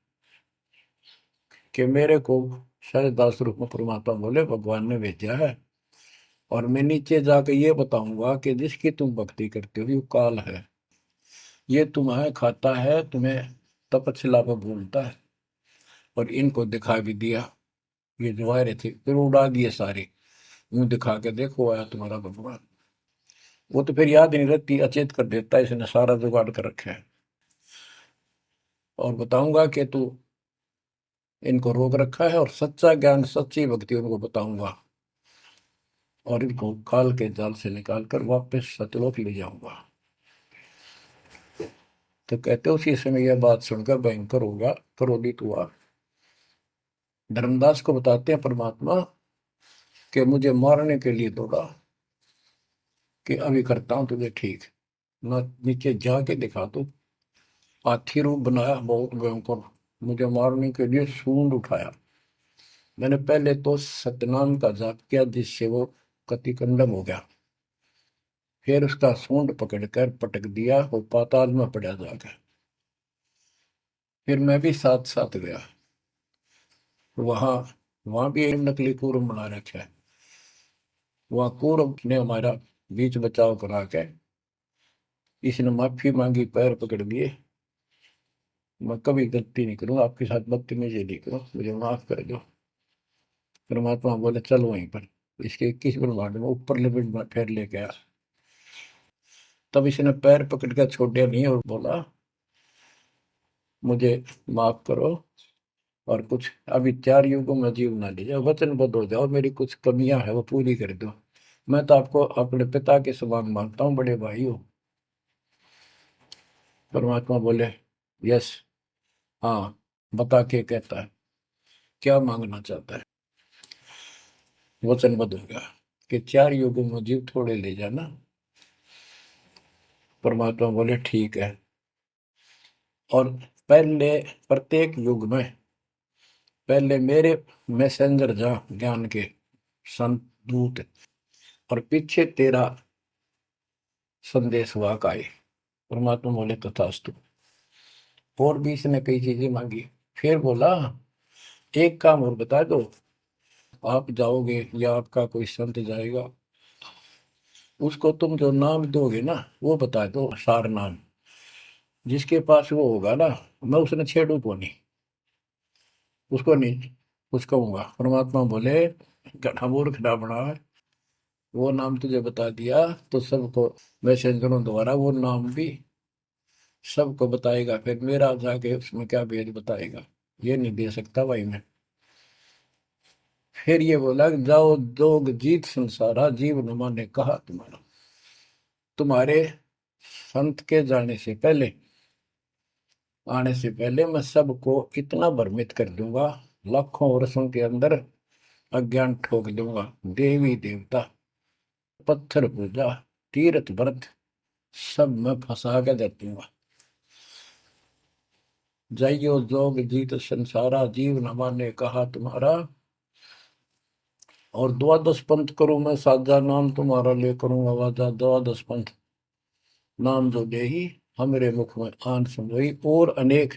कि मेरे को सहजदास रूप में परमात्मा बोले भगवान ने भेजा है, और मैं नीचे जाकर ये बताऊंगा कि जिसकी तुम भक्ति करते हो ये काल है, ये तुम्हें खाता है, तुम्हें तपस्या पर भूलता है। और इनको दिखा भी दिया, ये जो आ रहे थे फिर उड़ा दिए सारे, यूं दिखा के देखो आया तुम्हारा भगवान। वो तो फिर याद नहीं रहती, अचेत कर देता है, इसने सारा जुगाड़ कर रखा है। और बताऊंगा कि तू इनको रोक रखा है, और सच्चा ज्ञान सच्ची भक्ति उनको बताऊंगा, और इनको काल के जाल से निकाल कर वापस सतलोक ले जाऊंगा। तो कहते उसी समय यह बात सुनकर भयंकर होगा, क्रोधित हुआ। धर्मदास को बताते हैं परमात्मा कि मुझे मारने के लिए दौड़ा कि अभी करता हूं तुझे ठीक, ना नीचे जाके दिखा दो। हाथी रूप बनाया बहुत भयंकर, मुझे मारने के लिए सूंड उठाया। मैंने पहले तो सतनाम का जाप किया जिससे वो कतिकंडम हो गया, फिर उसका सूंड पकड़कर पटक दिया, वो पाताल में पड़ा जाकर। फिर मैं भी साथ साथ गया, वहां वहां भी एक नकली कूर्म बना रखा है, वहां कूर्म ने हमारा बीच बचाव करा के इसने माफी मांगी, पैर पकड़ लिए, मैं कभी गलती नहीं करूँ आपके साथ, बदतमीजी नहीं करूँ, मुझे माफ कर दो। परमात्मा बोले चल वहीं पर इसके 21 ब्रह्मांड में ऊपर लिमिट में फिर लेके आया। तब इसने पैर पकड़ कर छोड़े नहीं और बोला मुझे माफ करो, और कुछ अभी 4 युगों में जीव ना लीजिए, वचनबद्ध हो जाओ, मेरी कुछ कमियां है वो पूरी कर दो। मैं तो आपको अपने पिता के समान मानता हूँ, बड़े भाई हो। परमात्मा बोले यस, हाँ, बता के कहता है क्या मांगना चाहता है। वचनबद्ध हो गया कि 4 युगों में जीव थोड़े ले जाना। परमात्मा बोले ठीक है। और पहले प्रत्येक युग में पहले मेरे मैसेंजर जा ज्ञान के संत दूत, और पीछे तेरा संदेश वाहक आए। परमात्मा बोले तथास्तु। और भी इसने कई चीजें मांगी। फिर बोला एक काम और बता दो, आप जाओगे या आपका कोई संत जाएगा, उसको तुम जो नाम दोगे ना वो बता दो, सार नाम। जिसके पास वो होगा ना, मैं उसने छेड़ू को नहीं, उसको नहीं कुछ कहूंगा। परमात्मा बोले गधा मूर्ख ना बना, वो नाम तुझे बता दिया तो सबको मैसेंजरों द्वारा वो नाम भी सबको बताएगा, फिर मेरा जाके उसमें क्या भेद बताएगा, ये नहीं दे सकता भाई मैं। फिर ये बोला कि जाओ जोग जीत संसारा, जीव न माने कहा तुम्हारा। तुम्हारे संत के जाने से पहले, आने से पहले मैं सबको इतना भ्रमित कर दूंगा, लाखों वर्षों के अंदर अज्ञान ठोक दूंगा। देवी देवता, पत्थर पूजा, तीर्थ व्रत सब मैं फंसा के दे दूंगा। जाइयो जोग जीत संसारा, जीव न माने कहा तुम्हारा। और द्वादश पंथ करूं मैं साजा, नाम तुम्हारा ले करूंगा वाजा। द्वादश पंथ नाम जो देही, हमरे मुख में आन समोई। और अनेक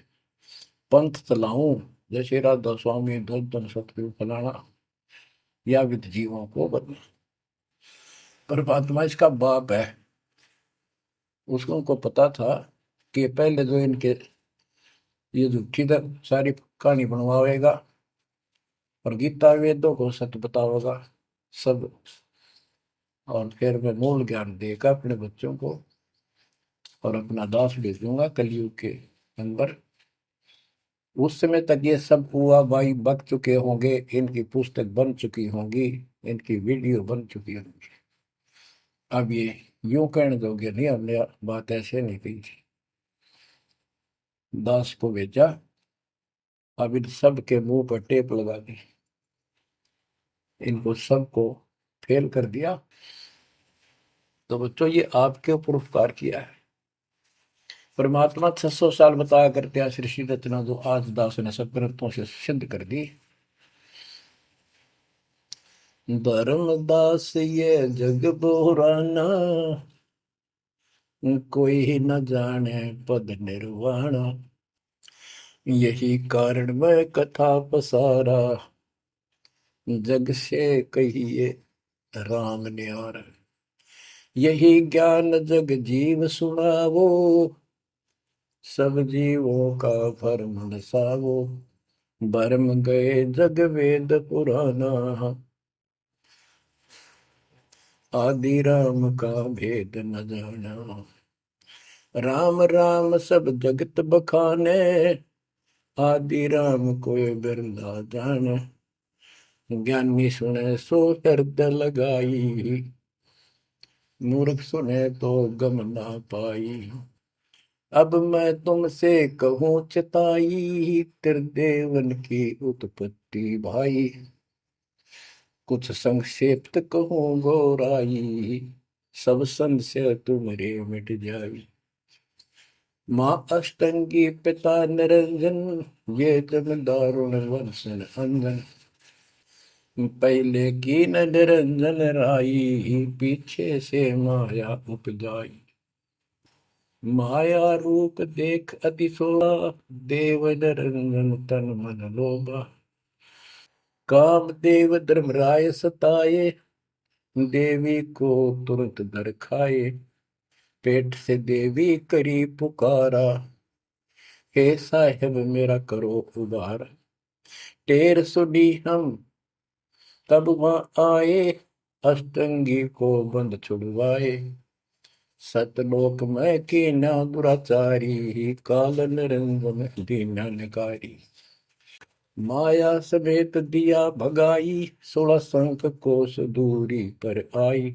पंथ चलाऊं, जैसे राधा स्वामी, धन सतगुरु फलाना, या विद जीवों को बदला। परमात्मा इसका बाप है। उसको को पता था कि पहले जो इनके ये झूठी सारी कहानी बनवाएगा और गीता वेदों को सत्य बतावेगा सब, और फिर मैं मूल ज्ञान देगा अपने बच्चों को, और अपना दास भेजूंगा कलयुग के अंदर। उस समय तक ये सब हुआ भाई बक चुके होंगे, इनकी पुस्तक बन चुकी होंगी, इनकी वीडियो बन चुकी होंगी। अब ये यूं कहने दोगे नहीं, हमने बात ऐसे नहीं कही थी। दास को भेजा, अब इन सब के मुंह पर टेप लगा दी, इनको सबको फेल कर दिया। तो बच्चों ये आपके ऊपर उपकार किया है। परमात्मा 600 साल बताया करते हैं सृष्टि रचना, जो आज दास ने सब ग्रंथों से सिद्ध कर दी। धर्मदास ये जग बोराना, कोई न जाने पद निर्वाणा। यही कारण मैं कथा पसारा, जग से कहिए राम न्यारा। यही ज्ञान जग जीव सुनावो, सब जीवों का भरम नसावो। भरम गए जग वेद पुराना, आदि राम का भेद न जाना। राम राम सब जगत बखाने, आदि राम कोई बिरला जाने। ज्ञानी सुने सो हृदय लगाई, मूर्ख सुने तो गम ना पाई। अब मैं तुमसे कहूँ चिताई, त्रिदेवन की उत्पत्ति भाई। कुछ संक्षेप्त कहूँ गौराई, सब संशय तुमरे मिट जाई। माँ अष्टंगी पिता निरंजन, ये जन दारुण वर्षन अंजन। पहले की न निरंजन राई, पीछे से माया उपजाई। माया रूप देख अति शोभा, देव निरंजन तन मन लोभा। काम देव धर्मराय सताए, देवी को तुरंत दर खाए। पेट से देवी करी पुकारा, हे साहेब मेरा करो उबार। टेर सुनी हम तब वहां आए, अष्टंगी को बंद छुड़वाए। सतलोक में कीना दुराचारी, काल निरंजन दीना निकारी। माया समेत दिया भगाई, 16 संख कोस दूरी पर आई।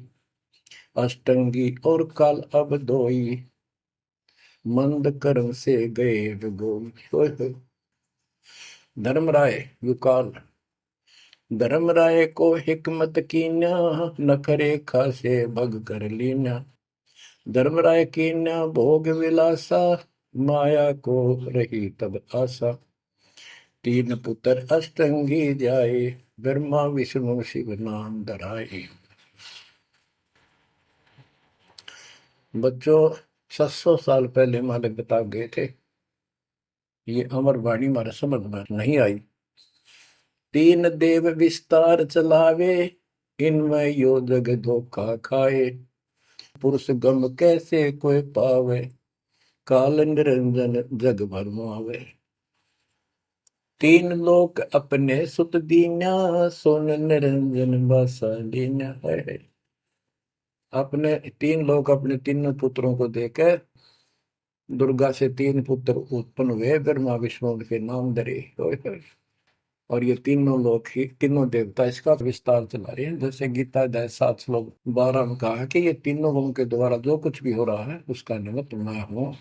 अष्टंगी और काल अब दोई, मंद कर्म से गए विगोई। धर्मराय युकाल धर्मराय को हिकमत कीन्या, नखरे खासे भग कर लीन्या। धर्मराय कीन्या भोग विलासा, माया को रही तब आशा। तीन पुत्र अष्टंगी जाए, ब्रह्मा विष्णु शिव नाम धराए। बच्चों 700 साल पहले हमारे बता गए थे, ये अमर वाणी हमारे समझ में नहीं आई। तीन देव विस्तार चलावे, इनमें यो जग धोखा खाए। पुरुष गम कैसे कोई पावे, काल निरंजन जग भरमावे। तीन लोक अपने सुत दीन्या, सोन निरंजन बासा लीन्या है। अपने तीन लोग अपने तीनों पुत्रों को देकर दुर्गा से तीन पुत्र उत्पन्न हुए, ब्रह्मा विष्णु के नाम धरे। और ये तीनों लोग ही तीनों देवता इसका विस्तार चला रहे हैं। जैसे गीता अध्याय 7 श्लोक 12 में कहा कि ये तीनों लोगों के द्वारा जो कुछ भी हो रहा है उसका निमित्त मैं हूं।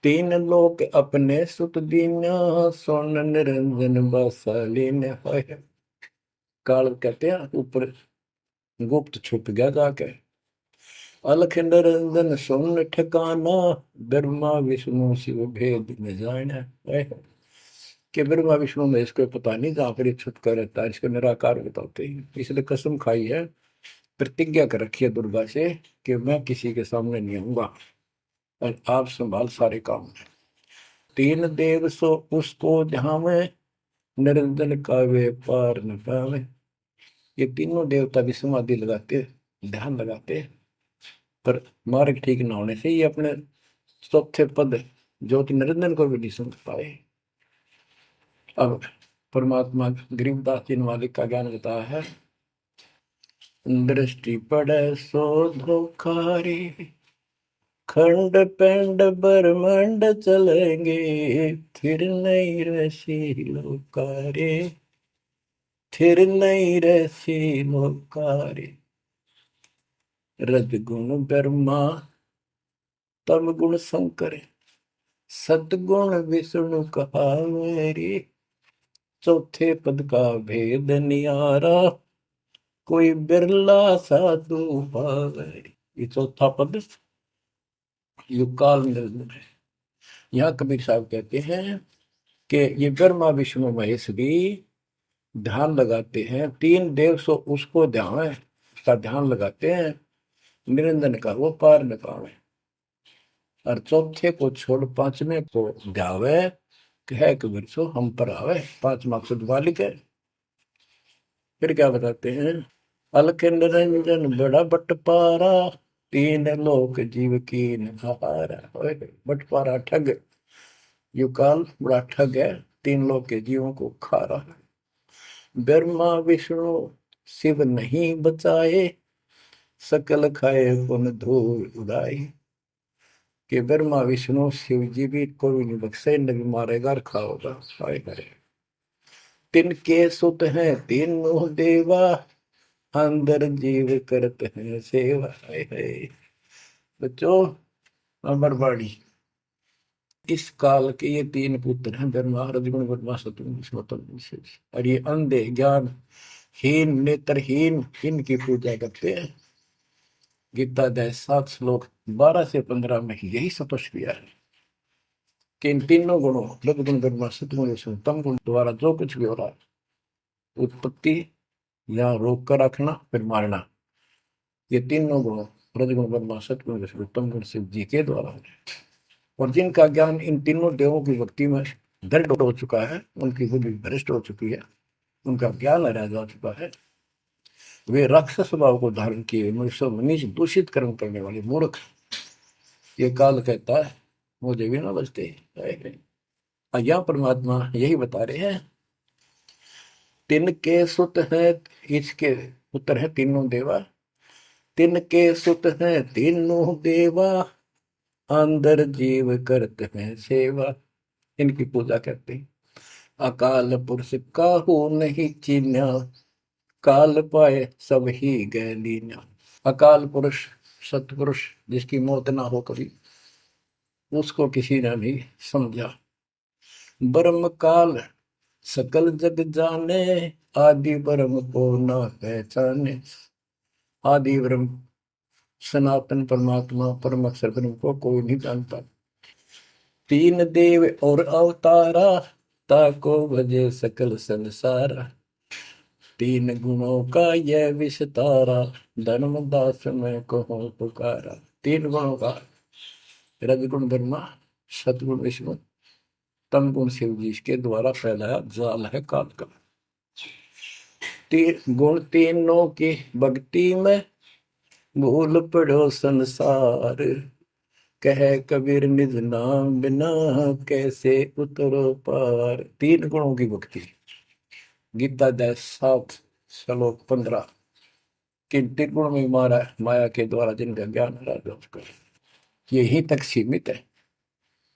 तीन लोक अपने सुत दीन्या, सोन निरंजन बासालीन। काल कहते हैं ऊपर गुप्त छुप गया जाके। अलख निरंजन सोन ठिकाना, ब्रह्मा विष्णु शिव भेद न जाना। कि ब्रह्मा विष्णु में इसको पता नहीं, जहां पर छुप कर रहता है इसको निराकार बताते हैं। इसलिए कसम खाई है, प्रतिज्ञा कर रखी है दुर्गा से कि मैं किसी के सामने नहीं आऊंगा और आप संभाल सारे काम। तीन देव सो उसको ध्यावे, निरंजन का वे पार न पावे। ये तीनों देवता भी समाधि लगाते, ध्यान लगाते, पर मार्ग ठीक न होने से ये अपने चौथे पद ज्योति निरंजन को भी नहीं समझ पाए। अब परमात्मा गरीबदास जी मालिक का ज्ञान बताया है। दृष्टि पड़े सो धोखारी, खंड पेंड ब्रह्मांड चलेंगे, फिर नहीं रसी लोकारे, फिर नहीं रसी लोकारे। रजगुण ब्रह्मा तम गुण शंकर, सतगुण विष्णु कहावेरी। चौथे पद का भेद नियारा, कोई बिरला साधु पावेरी। ये चौथा पद युकाल निरंजन है। यहाँ कबीर साहब कहते हैं कि ये ब्रह्मा विष्णु महेश भी ध्यान लगाते हैं। तीन देव सो उसको ध्यान है, उसका ध्यान लगाते हैं, निरंजन का वो पार न पावे। और चौथे को छोड़ पांचवें को ध्यावे, कह कबीर सो हम पर आवे। पांच मकसद वालिक है। फिर क्या बताते हैं, अलख निरंजन बड़ा बटपारा, तीन लोक जीव की नहारा। बटपारा ठग, युकाल बड़ा ठग है, तीन लोक के जीवों को खा रहा है। ब्रह्मा विष्णु शिव नहीं बचाए, सकल खाए पुन धूल उड़ाए। कि ब्रह्मा विष्णु शिव जी भी कोई नहीं बख्शे, न भी मारेगा और खाओगा। तिनके सुत हैं तीनों देवा, अंदर जीव करते हैं सेवा। बच्चों अमरवाणी, इस काल के ये तीन पुत्र हैं, ब्रह्मा रजगुण ब्रह्मा सतगुण विष्णु। और ये अंधे ज्ञान हीन नेत्रहीन इनकी पूजा करते हैं। गीता अध्याय 7 श्लोक 12 से 15 में यही स्पष्ट किया है कि इन तीनों गुणों रजगुण ब्रह्मा सतगुण विष्णु तम गुण द्वारा जो कुछ भी हो रहा है, उत्पत्ति या रोक कर रखना फिर मारना, ये तीनों गुण रजगुण ब्रह्मा सतगुण विष्णु तम गुण शिव जी के द्वारा है। और जिनका ज्ञान इन तीनों देवों की भक्ति में दृढ़ हो चुका है, उनकी बुद्धि भ्रष्ट हो चुकी है, उनका ज्ञान हरा जा चुका है, वे राक्षस स्वभाव को धारण किए मनुष्य मनीष दूषित कर्म करने वाले मूर्ख, ये काल कहता है मुझे भी ना बचते। यहाँ परमात्मा यही बता रहे हैं, तिनके सुत हैं, इसके पुत्र हैं तीनों देवा, तिनके सुत हैं तीनों देवा, अंदर जीव करते हैं सेवा। इनकी पूजा करते हैं। अकाल पुरुष काहू नहीं चीन्या, काल पाए सब ही गए लीन्या। अकाल पुरुष सतपुरुष जिसकी मौत ना हो कभी, उसको किसी ने नहीं समझा। ब्रह्म काल सकल जग जाने, आदि ब्रह्म को न पहचाने। आदि ब्रह्म सनातन परमात्मा परम अक्षर ब्रह्म को कोई नहीं जानता। तीन देव और अवतारा, ताको भजे सकल संसारा। तीन गुणों का यह विस्तारा, धर्मदास में कहो पुकारा। तीन गुणों का, रजगुण ब्रह्मा, सतगुण विष्णु, तम गुण शिव जी के द्वारा फैलाया जाल है काल का। तीन गुण तीनों की भक्ति में, भूल पड़ो संसार। कह कबीर निज नाम बिना, कैसे उतरो पार। तीन गुणों की भक्ति, गीता 7 श्लोक 15। किन तीन गुण में मारा माया के द्वारा जिनका ज्ञान राजा उसका यही तक सीमित है।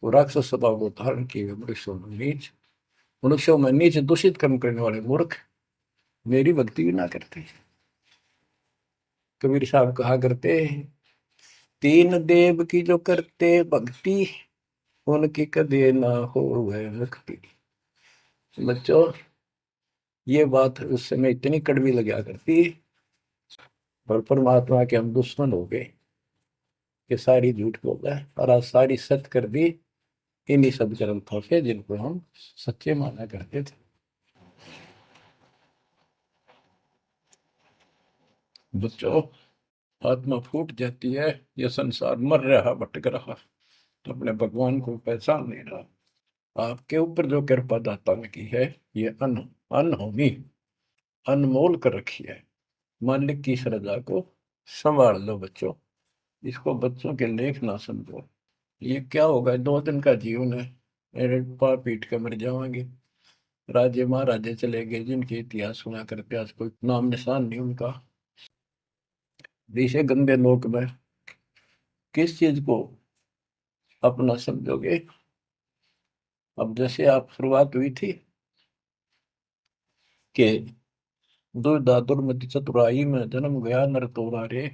वो राक्षस स्वभाव को धारण किए मनुष्यों में नीच दूषित कर्म करने वाले मूर्ख मेरी भक्ति भी ना करते। कबीर साहब कहा करते, तीन देव की जो करते भक्ति, उनकी कदे ना हो वह मुक्ति। बच्चों, ये बात उस समय इतनी कड़वी लगा करती, पर परमात्मा के हम दुश्मन हो गए कि सारी झूठ बोल रहा है, और आज सारी सत्य कर दी इन्हीं सब ग्रंथों से जिनको हम सच्चे माना करते थे। बच्चों, आत्मा फूट जाती है, यह संसार मर रहा भटक रहा, तो अपने भगवान को पहचान नहीं रहा। आपके ऊपर जो कृपा दाता ने की है, ये अनहोनी अनमोल कर रखी है। मालिक की श्रद्धा को संभाल लो बच्चों, इसको बच्चों के लेख ना समझो। ये क्या होगा, 2 दिन का जीवन है, मेरे पार पीट कर मर जाओगे। राजे महाराजे चले गए जिनके इतिहास सुना करते, आज कोई नाम निशान नहीं उनका। इसे गंदे लोक में किस चीज को अपना समझोगे। अब जैसे आप शुरुआत हुई थी कि दुर्धा दुर्मति चतुराई में जन्म गया नर तोरा रे,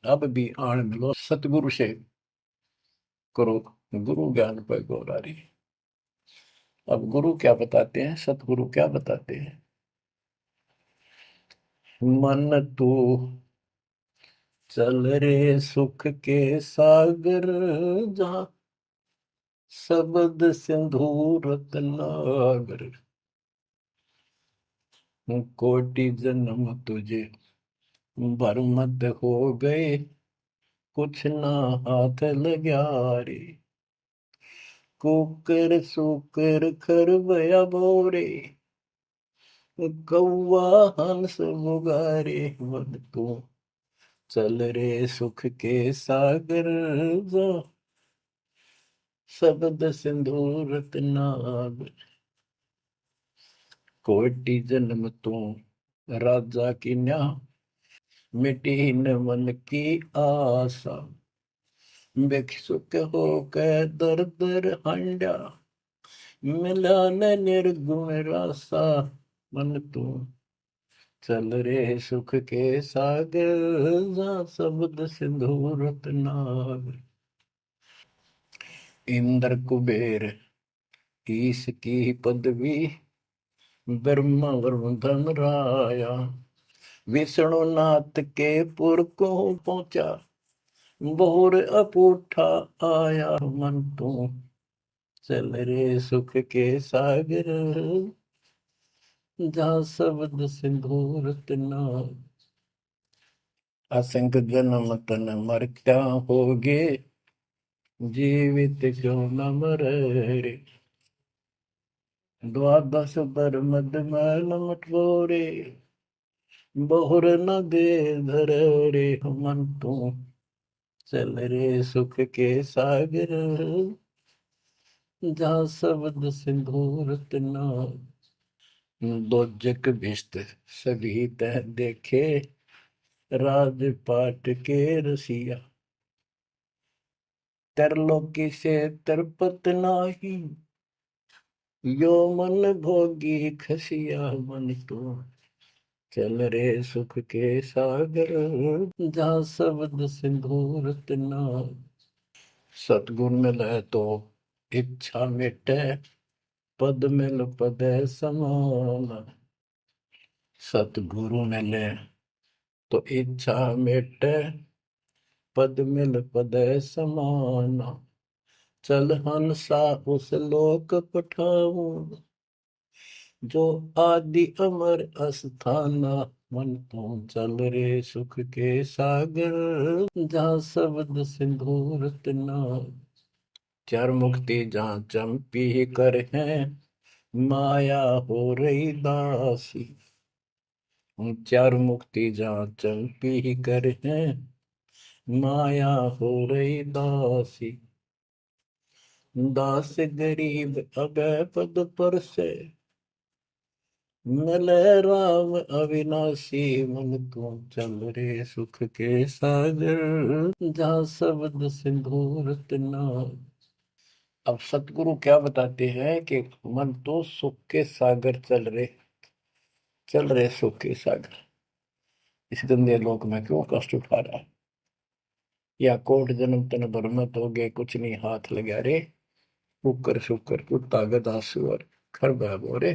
अब भी आण मिलो सतगुरु से करो गुरु ज्ञान पर गौरा रे। अब गुरु क्या बताते हैं, सतगुरु क्या बताते हैं। मन तू चल रे सुख के सागर, जहाँ शब्द सिंधु रत्नागर। कोटि जन्म तुझे भरमत हो गए, कुछ ना हाथ लग्या रे। कुकर सुकर खरबया बोरे, कौवा हंस मुगारे। मन तू चल रे सुख के सागर, जो शब्द सिंधु रत्नागर। कोटि जन्म तू राजा की न्या, मिटी न मन की आशा। भिक्षुक होकर दर दर हंडा, मिला न निर्गुण रासा। मन तू चल रे सुख के सागर, जहाँ शब्द सिंधु रत्नागर। इंद्र कुबेर ईश की पदवी, ब्रह्मा वरुण धन राया। विष्णु नाथ के पुर को पहुंचा, बोर अपूठा आया। मन तू चल रे सुख के सागर, जहाँ शब्द सिंधु रत्नागर। असंख्य जन्म तन मरता होगे, जीवित क्यों न मरे रे। द्वादश बर मद मैल मटोरे, बहुर न दे धर रे। मन तू चल रे सुख के सागर, जहाँ शब्द सिंधु रत्नागर। दोजक भिष्ट सभी तह देखे, राजपाट के रसिया। तरलोकी से तरपत नाही, यो मन भोगी खसिया। मन तो चल रे सुख के सागर, जहाँ शब्द सिंधु रत्नागर। सतगुण मिले तो इच्छा मिटे, पद मिल पद समान। सतगुरु मिले तो इच्छा मिटे, पद मिल पद समान। चल हंसा उस लोक पठाऊं, जो आदि अमर अस्थाना। मन तो चल रे सुख के सागर, जहाँ शब्द सिंदूर तना। चार मुक्ति जहाँ चंपी कर है, माया हो रही दासी। चार मुक्ति जहाँ चंपी कर है, माया हो रही दासी। दास गरीब अगय पद पर से, मिले राम अविनाशी। मन तू चल रे सुख के सागर, जहाँ शब्द सिंदूर तना। अब सतगुरु क्या बताते हैं कि मन तो सुख के सागर चल रहे सुख के सागर। इस गंदे लोक में क्यों कष्ट उठा रहा है? या कोट जन्म तन भर में तो गए, कुछ नहीं हाथ लगा रे। कुकर शुकर कुत्ता गधा सुअर, खरबा बोरे,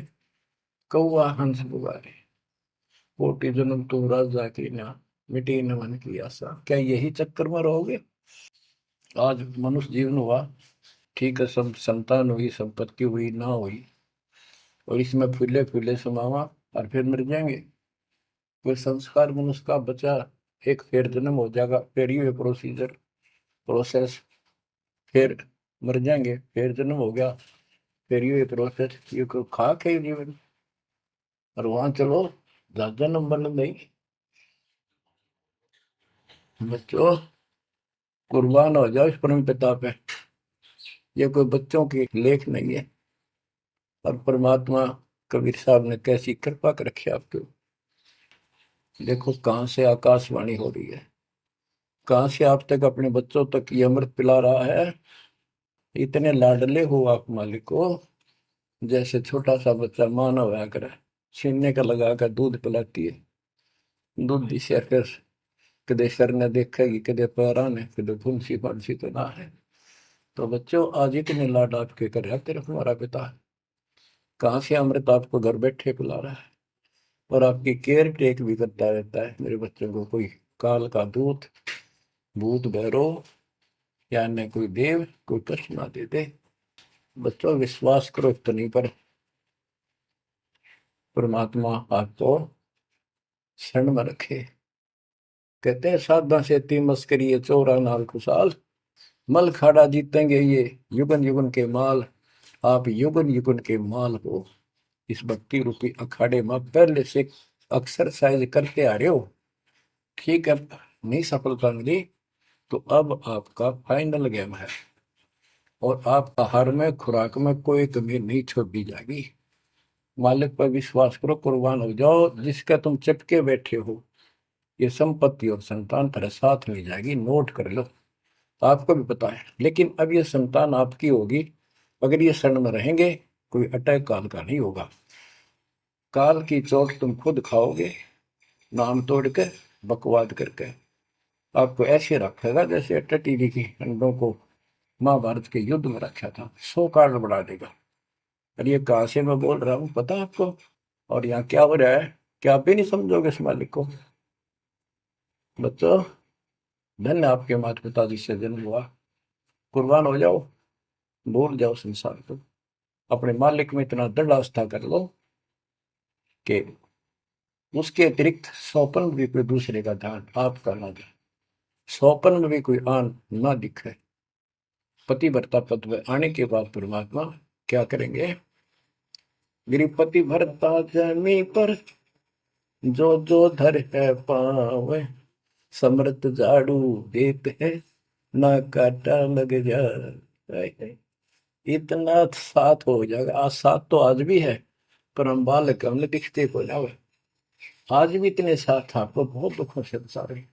कौआ हंस बुआरे। कोटि जन्म तू राजा की ना, मिटी न मन की आशा। क्या यही चक्कर में रहोगे? आज मनुष्य जीवन हुआ, ठीक है, सब संतान हुई, संपत्ति हुई ना हुई, और इसमें फूले फूले समावा और फिर मर जाएंगे। कोई संस्कार मनुष्य का बचा, एक फिर जन्म हो जाएगा, फिर ये प्रोसेस, फिर मर जाएंगे, फिर जन्म हो गया, फिर ये प्रोसेस। ये कोई खाक है जीवन? और वहां चलो जन्म बन नहीं। बच्चों, कुर्बान हो जाओ इस परम पिता पे। ये कोई बच्चों की लेख नहीं है। और परमात्मा कबीर साहब ने कैसी कृपा कर रखी आपके। देखो कहां से आकाशवाणी हो रही है, कहां से आप तक अपने बच्चों तक ये अमृत पिला रहा है। इतने लाडले हो आप मालिक को, जैसे छोटा सा बच्चा माँ ना होया करे, छीनने का लगा कर दूध पिलाती है। दूध दी से फिर कदे सर ने देखेगी, कदे पैरा ने, कदे फुंसी फांसी तो ना है। तो बच्चों, आज इतने लाड आपके कर रहा तेरा हमारा पिता, कहाँ से अमृत आपको घर बैठे पिला रहा है, और आपकी केयर टेक भी करता रहता है मेरे बच्चों को। कोई काल का दूत, भूत भैरव या अन्य कोई देव कोई कष्ट ना दे दे। बच्चों, विश्वास करो इतनी पर, परमात्मा आपको शरण में रखे। कहते हैं साधा से ती मस्करी है, चोरा नाल खुशाल। मल खाड़ा जीतेंगे ये युगन युगन के माल। आप युगन युगन के माल हो। इस भक्ति रूपी अखाड़े में पहले से एक्सरसाइज करते आ रहे हो, ठीक है, नहीं सफलता मिली तो अब आपका फाइनल गेम है, और आप आहार में खुराक में कोई कमी नहीं छोड़ी जाएगी। मालिक पर विश्वास करो, कुर्बान हो जाओ। जिसका तुम चिपके बैठे हो, ये संपत्ति और संतान तेरे साथ मिल जाएगी, नोट कर लो। आपको भी पता है, लेकिन अब ये संतान आपकी होगी अगर ये शरण में रहेंगे। कोई अटैक काल का नहीं होगा, काल की चोट तुम खुद खाओगे, नाम तोड़ के, बकवाद करके। आपको ऐसे रखेगा जैसे टटीरी की अंडों को महाभारत के युद्ध में रखा था, 100 कारण बढ़ा देगा। और ये कहां से मैं बोल रहा हूँ पता है आपको? और यहाँ क्या हो रहा है, क्या आप भी नहीं समझोगे इस मालिक को? बच्चों, धन्य आपके माता पिता जिससे जन्म हुआ। कुर्बान हो जाओ, भूल जाओ संसार को, अपने मालिक में इतना दृढ़ आस्था कर लो कि उसके अतिरिक्त सौपन में भी कोई दूसरे का ध्यान आपका ना दे, सौपन में भी कोई आन ना दिखे। पति भरता पद में आने के बाद परमात्मा क्या करेंगे? गिरिपति भरता जमी पर, जो जो धर है पावे। समृत झाड़ू देते हैं, ना काटा लग जाए। इतना साथ हो जाएगा। आज साथ तो आज भी है, पर हम बालक हमने दिखते हो जावे। आज भी इतने साथ आपको बहुत दुखों से सारे।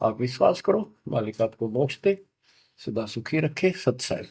आप विश्वास करो, मालिक आपको मोक्ष दे, सदा सुखी रखे, सत्संग।